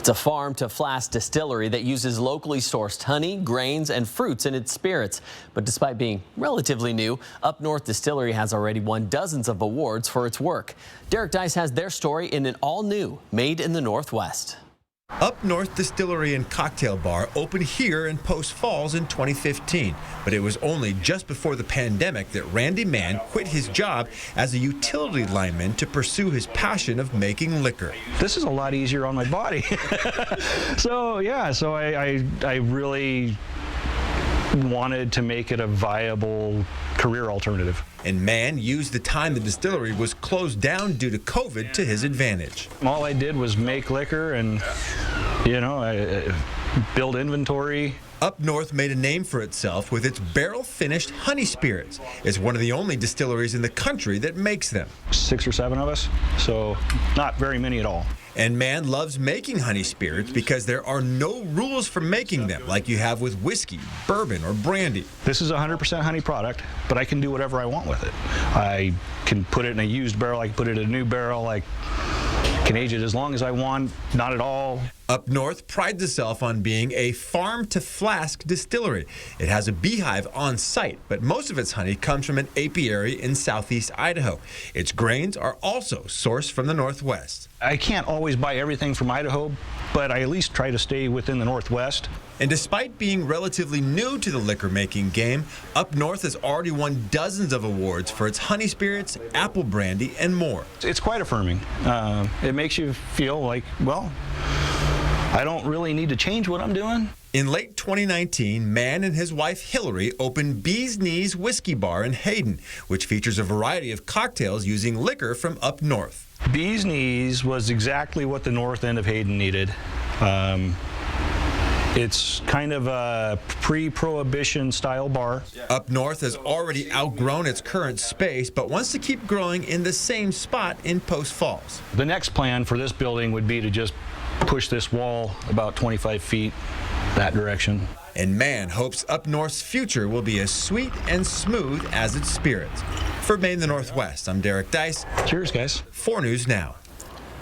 It's a farm-to-flask distillery that uses locally sourced honey, grains, and fruits in its spirits. But despite being relatively new, Up-North Distillery has already won dozens of awards for its work. Deis has their story in an all-new Made in the Northwest. Up-North Distillery and Cocktail Bar opened here in Post Falls in 2015, but it was only just before the pandemic that Randy Mann quit his job as a utility lineman to pursue his passion of making liquor. This is a lot easier on my body. So I really wanted to make it a viable career alternative. And Mann used the time the distillery was closed down due to COVID to his advantage. All I did was make liquor and, I build inventory. Up North made a name for itself with its barrel-finished honey spirits. It's one of the only distilleries in the country that makes them. 6 or 7 of us, so not very many at all. And Mann loves making honey spirits because there are no rules for making them like you have with whiskey, bourbon, or brandy. This is a 100% honey product, but I can do whatever I want with it. I can put it in a used barrel, I can put it in a new barrel, I can age it as long as I want, not at all. Up North prides itself on being a farm-to-flask distillery. It has a beehive on site, but most of its honey comes from an apiary in southeast Idaho. Its grains are also sourced from the Northwest. I can't always buy everything from Idaho, but I at least try to stay within the Northwest. And despite being relatively new to the liquor-making game, Up North has already won dozens of awards for its honey spirits, apple brandy, and more. It's quite affirming. It makes you feel like, well, I don't really need to change what I'm doing. In late 2019, Mann and his wife Hillary opened Bee's Knees Whiskey Bar in Hayden, which features a variety of cocktails using liquor from Up North. Bee's Knees was exactly what the north end of Hayden needed. It's kind of a pre-prohibition style bar. Up North has already outgrown its current space, but wants to keep growing in the same spot in Post Falls. The next plan for this building would be to just push this wall about 25 feet that direction. And Mann hopes Up North's future will be as sweet and smooth as its spirits. For Made in the Northwest, I'm Deis. Cheers, guys. 4 News Now.